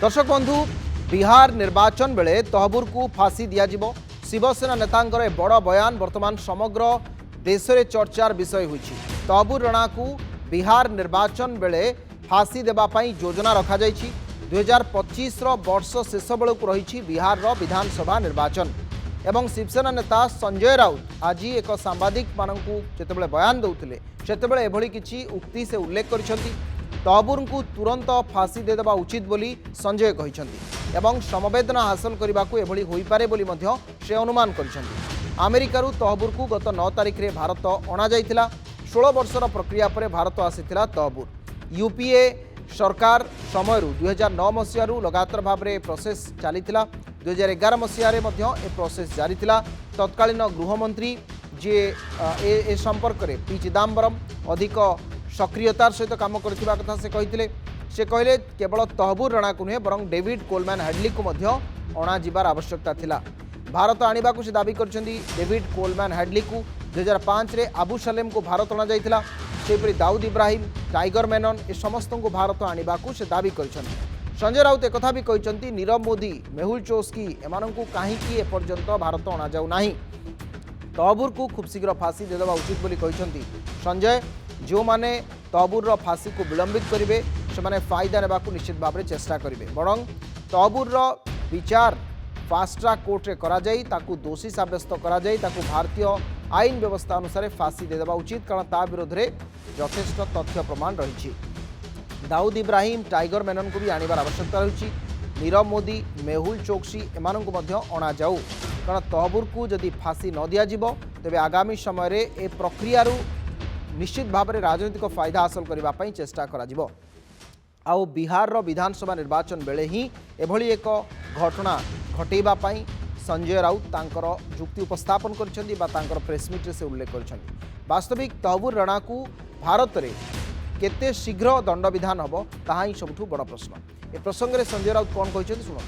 दर्शक बंधु बिहार निर्वाचन बेले तहबूर को फांसी दिज्व शिवसेना नेतांकर बड़ बयान बर्तमान समग्र देश में चर्चार विषय होइछि। तहबूर राणा को बिहार निर्वाचन बेले फांसी देवाई योजना रखा 2025 वर्ष शेष बेलू रही बिहार विधानसभा निर्वाचन एवं शिवसेना नेता संजय राउत आज एक सांबादिक मानू जिते बयान देते से एभली किछि उक्ति से उल्लेख कर तहबूर को तुरंत फांसी देदेबा उचित बोली संजय कहते एवं समवेदना हासिल करने को एभली होई पारे बोली मध्य से अनुमान करछन्ति। अमेरिकारु तहबूर को गत 9 तारिख में भारत अणा जाइथिला। 16 वर्षर प्रक्रिया पर भारत आसीथिला तहबूर। यूपीए सरकार समय 2009 मसीह लगातार भाव में प्रोसेस चलीथिला। 2011 मसीह प्रोसेस जारी थिला। तत्कालीन गृहमंत्री जी ए संपर्क में पी चिदम्बरम अधिक सक्रियतार सहित काम करथिबा कथा से कहिथिले। से कहले केवल तहबूर राणा को नुहे बरं डेविड कोलमैन हेडली को मध्य अणा जिबार आवश्यकता थिला। भारत आनिबा को से दाबी करछन्ती। डेविड कोलमैन हेडली को 2005 रे आबू सलेम को भारत अणा जाइथिला। सेपरि दाऊद इब्राहिम टाइगर मेनन ए समस्त को भारत आनिबा को से दाबी करछन्ती। संजय राउत एक कथा भी कहछन्ती नीरव मोदी मेहुल चोस्की एमानंकु काहीकि एपर्यंत भारत अणा जाउ नाही। तहबूर को खूब शीघ्र फांसी देदेबा उचित बोली कहछन्ती संजय। जो माने तहबूर फांसी को विलंबित करेंगे से फायदा नेबा को निश्चित भाव में चेष्टा करेंगे। बरं तहबूर विचार फास्ट ट्रैक कोर्ट रे करा जाई ताकू दोषी साब्यस्त करा जाई ताकू भारतीय आईन व्यवस्था अनुसार फांसी देदेबा उचित कारण ता विरोध में यथेष्ट तथ्य प्रमाण रही। दाऊद इब्राहिम टाइगर मेनन को भी आनिबार आवश्यकता रही। नीरव मोदी मेहुल चोक्सी एमानंकु मध्य अणा जाऊ कारण तहबूर को जदि फांसी न दियाजिबो तेबे आगामी समय रे ए प्रक्रिया निश्चित भाव में राजनीतिक फायदा हासिल करने चेष्टा करा। आउ बिहार विधानसभा निर्वाचन बेले ही एभली एक घटना घटेबाई संजय राउत तांकर जुक्ति उपस्थापन कर प्रेसमिट से उल्लेख कर वास्तविक तहबूर राणा को भारत में केते शीघ्र दंड विधान हम ताहा ही सबुठु बड़ प्रश्न। ए प्रसंग में संजय राउत कौन कहते सुनो।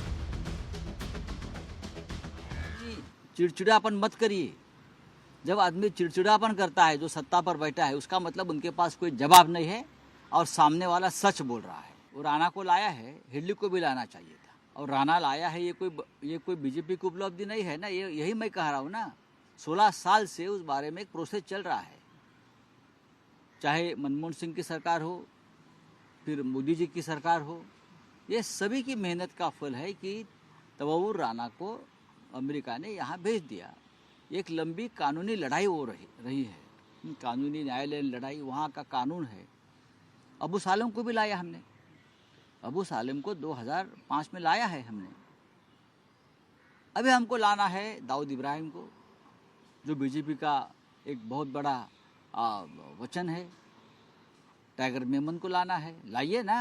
चिड़चिड़ापन मत करिए। जब आदमी चिड़चिड़ापन करता है जो सत्ता पर बैठा है उसका मतलब उनके पास कोई जवाब नहीं है और सामने वाला सच बोल रहा है। वो राणा को लाया है, हिडली को भी लाना चाहिए था और राणा लाया है। ये कोई बीजेपी की उपलब्धि नहीं है ना। यही मैं कह रहा हूँ ना। 16 साल से उस बारे में एक प्रोसेस चल रहा है। चाहे मनमोहन सिंह की सरकार हो फिर मोदी जी की सरकार हो, ये सभी की मेहनत का फल है कि तहबूर राणा को अमेरिका ने यहाँ भेज दिया। एक लंबी कानूनी लड़ाई हो रही है। कानूनी न्यायालय लड़ाई, वहाँ का कानून है। अबू सालेम को भी लाया हमने। अबू सालेम को 2005 में लाया है हमने। अभी हमको लाना है दाऊद इब्राहिम को, जो बीजेपी का एक बहुत बड़ा वचन है। टाइगर मेमन को लाना है, लाइए ना।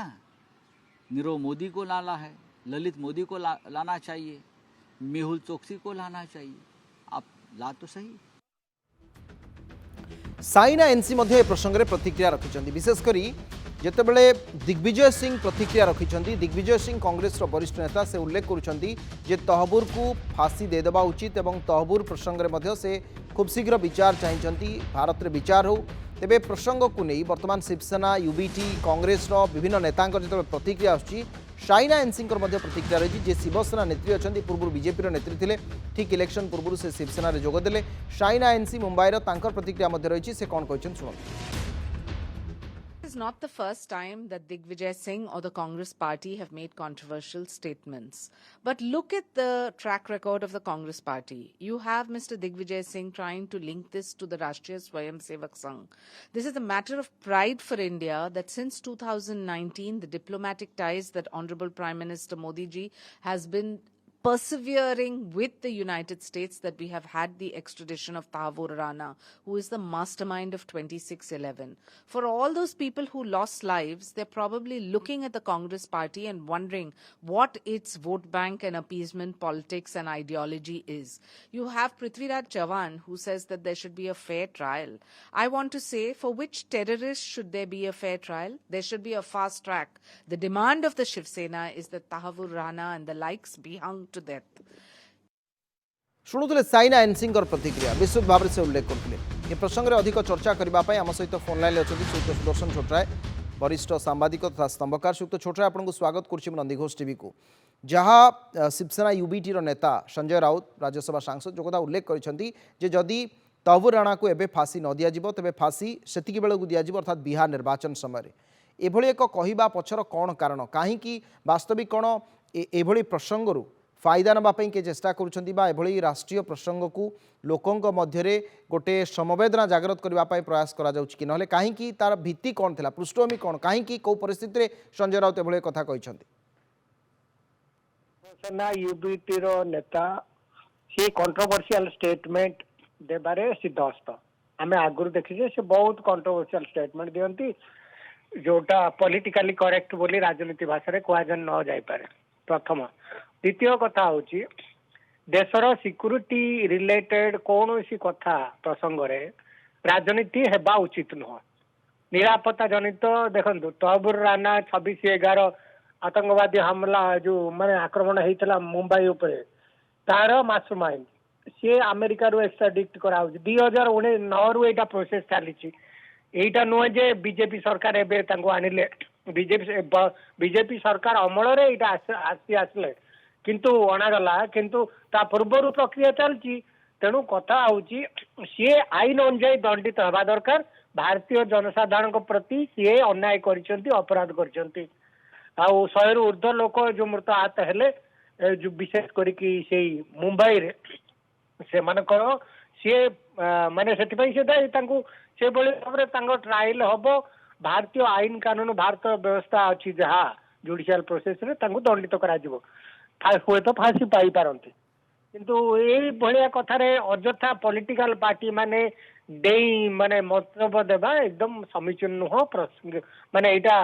नीरव मोदी को लाना है, ललित मोदी को लाना चाहिए, मेहुल चोक्सी को लाना चाहिए। आप ला तो सही। साइना एनसी मध्य प्रसंग में प्रतिक्रिया रखिंट। विशेषकर जितेबले दिग्विजय सिंह प्रतिक्रिया रखिंट। दिग्विजय सिंह कांग्रेस वरिष्ठ नेता से उल्लेख कर तहबूर को फांसी देदेबा उचित एवं तहबूर प्रसंग में से खूब शीघ्र विचार चाहिए। भारत में विचार हो तेबे प्रसंग को नहीं वर्तमान शिवसेना यूबीटी कांग्रेस विभिन्न नेता जो प्रतिक्रिया आसुची। साइना एनसी प्रतिक्रिया रही जे शिवसेना नेत्री अच्छा पूर्व बीजेपी नेत्री थे। ठीक इलेक्शन पूर्व से शिवसेना जोगदे। साइना एनसी मुंबई प्रतिक्रिया रही से कौन कहते सुनो। It is not the first time that Digvijay Singh or the Congress party have made controversial statements. But look at the track record of the Congress party. You have Mr. Digvijay Singh trying to link this to the Rashtriya Swayamsevak Sangh. This is a matter of pride for India that since 2019, the diplomatic ties that Honorable Prime Minister Modi ji has been persevering with the United States, that we have had the extradition of Tahbur Rana, who is the mastermind of 2611. For all those people who lost lives, they're probably looking at the Congress party and wondering what its vote bank and appeasement politics and ideology is. You have Prithviraj Chavan, who says that there should be a fair trial. I want to say, for which terrorist should there be a fair trial? There should be a fast track. The demand of the Shiv Sena is that Tahbur Rana and the likes be hung to death. शुणुले साइना एनसी प्रतिक्रिया विस्तृत भाव से उल्लेख करते। प्रसंग में अधिक चर्चा करने आम सहित फोन लाइन अच्छा सुदर्शन छोटराय। वरिष्ठ सांबादिक तथा स्तंभकार श्रीयुक्त छोटराय आपको स्वागत करुच्ची नंदीघोष टीवी को जहाँ शिवसेना यूबीटी नेता संजय राउत राज्यसभा सांसद जो कथा उल्लेख कर जदि तहबूर राणा को एबे फांसी न दि जाव तेज फांसी से बेलू दिज्व अर्थात बिहार निर्वाचन समय एभली एक कहवा पछर कौन कारण कहीं वास्तविक कौन एभली प्रसंगरू फायदा नापी किए चेष्टा करुँच राष्ट्रीय प्रसंग को लोकों मध्य गोटे समवेदना जागृत करने प्रयास करा कहीं तार भित्ति कौन थी पृष्ठभूमि कौन कहीं कौ परिस्थिति संजय राउत एभली कथा कहते शिवसेना यूबीटी रो नेता सी कंट्रोवर्शियल स्टेटमेंट देबारे सिद्धहस्त आम आगुरी देखीजे से बहुत कंट्रोवर्शियल स्टेटमेंट दियंती जोटा पॉलिटिकली करेक्ट बोली राजनीति भाषा कह न जाई पारे प्रथम द्वितीय कथा होची देशर सिक्यूरीटी रिलेटेड कौन सी कथा प्रसंग रे राजनीति हेबा उचित नुह निरापत्ता जनित देखंतु तहबूर राणा 26/11 आतंकवादी हमला जो माने आक्रमण होता मुंबई उपरे तार मास्टरमाइंड सी अमेरिका रू एक्सट्राडिक्ट करा 2009 रु एटा प्रोसेस चली एटा नुहे जे बीजेपी सरकार एबे तांको आनिले बीजेपी सरकार अमल रे एटा आसले किंतु अणागला किंतु ता पूर्व प्रक्रिया चलची तेणु कथा होची सी आईन अनुजाई दंडित हवा दरकार भारतीय जनसाधारण प्रति सी अन्याय करिसेंती अपराध करिसेंती आउ 100 रु ऊर्ध्व लोक जो मृत आहत हेले जो विशेष करिकी सेई मुंबई रे से मानकर सी माने सेतिपई से तांको से बळे भाबरे तांको ट्रायल हबो भारतीय आईन कानून भारत व्यवस्था अच्छी जहाँ जुडिशियल प्रोसेस रे तांको दंडित करा जिवो हुए तो फांसी पाई पारंती किंतु ए भलिया कथा रे अजथा पॉलिटिकल पार्टी माने देई माने मतलब देबा एकदम समीचीन नुह माने एटा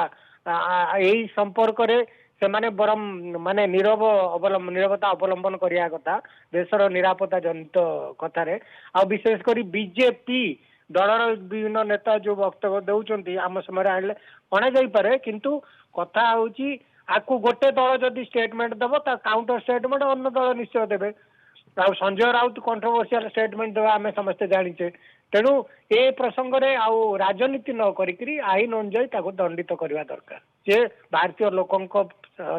यही संपर्क रे से माने बरम माने निरवता अवलंबन करिया कथा देशर निरापत्ता जनित कथा रे आ विशेष करी बीजेपी दलर विभिन्न नेता जो वक्तव्य दौरान आम समय आने अणा जापे किंतु कथा हूँ आपको गोटे दल जदि स्टेटमेंट दब काउंटर स्टेटमेंट अन्य दल निश्चय देवे संजय राउत कंट्रोवर्शियल स्टेटमेंट देवा आम समस्ते जाचे तेणु ए प्रसंग रे आउ राजनीति न करी आईन अनुजाई दंडित करवा दरकार से भारतीय लोकों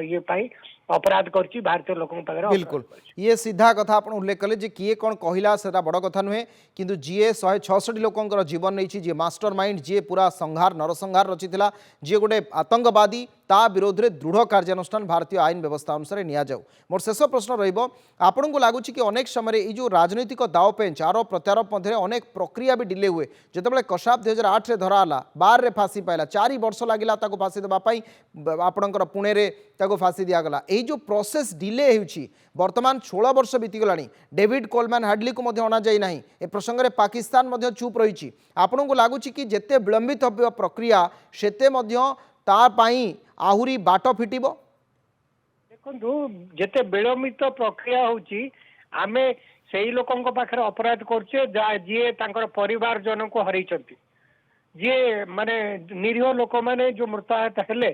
ये पाई अपराध करछि भारतीय लोकों पाखरे बिल्कुल ये सीधा कथा आप उल्लेख कले जे किए कौन कहला से बड़ कथा नुहे किंतु जी 166 लोकंर जीवन नहीं जी मास्टर माइंड जी पूरा संहार नरसंहार रचिथिला जी गोटे आतंकवादी ता विरोध में दृढ़ कार्यानुष्ठान भारतीय आईन व्यवस्था अनुसार निया जाऊ मोर शेष प्रश्न रहिबो आपनको लागुछि कि अनेक समय ये जो राजनीतिक दावपेंच आरोप प्रत्यारोप मध्य अनेक प्रक्रिया भी डिले हुए जितेबाला कसाब 2008 रे धराला 12 रे फांसी पाइला 4 वर्ष लगिला ताको फांसी देबा पई आपणकर पुणे रे ताको फांसी दियागला यही जो प्रोसेस डिले होउछि वर्तमान 16 वर्ष बीतीगलानी डेविड कोलमैन हार्डली को मध्य अना जाई नाही ए प्रसंग रे पाकिस्तान मध्य चुप रही आपनको लागुछि कि जेते विलंबित हो प्रक्रिया सेते मध्य ता पाई आहुरी बाट फिटिबो देखो जेते विलंबित प्रक्रिया होउछि आमे सेही लोकंक पाखरे अपराध करछे जे तांकर परिवार जन को हरैचंती जे माने निरीह लोक माने जो मृताहत हेले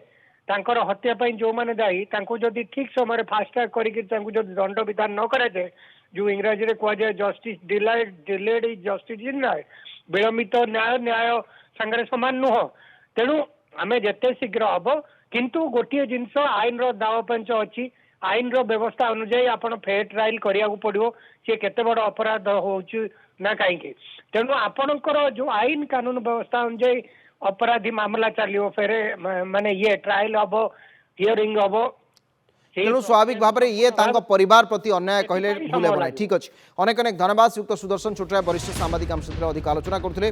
तांकर हत्या पई जो माने दायी तांको जदि ठीक समय फास्ट ट्रैक करिक तांको जदि दंड विधान न करा जाए जो इंग्रजी रे कह जाए justice delayed is justice denied विलंबित न्याय संगे समान नुह तेणु आमे जेते शीघ्र हबो किंतु गोटे जिनस आईन रो दाव पंच अच्छी आईन रो व्यवस्था अनुजाई आपण फेयर ट्रायल करिया पड़ो सी केते बड़ अपराध होउची ना कहीं तेणु आपणकर जो आईन कानून व्यवस्था अनुजाई अपराधी मामला चलो फेर माने ये ट्रायल हम हियरिंग हम तेणु स्वाभाविक भाव में ये तांको परिवार प्रति अन्याय कहले भूल ठीक अच्छे अनेक अनेक धन्यवाद श्रीयुक्त सुदर्शन छोटराय वरिष्ठ सांबादिक आम सहित अधिक आलोचना करते।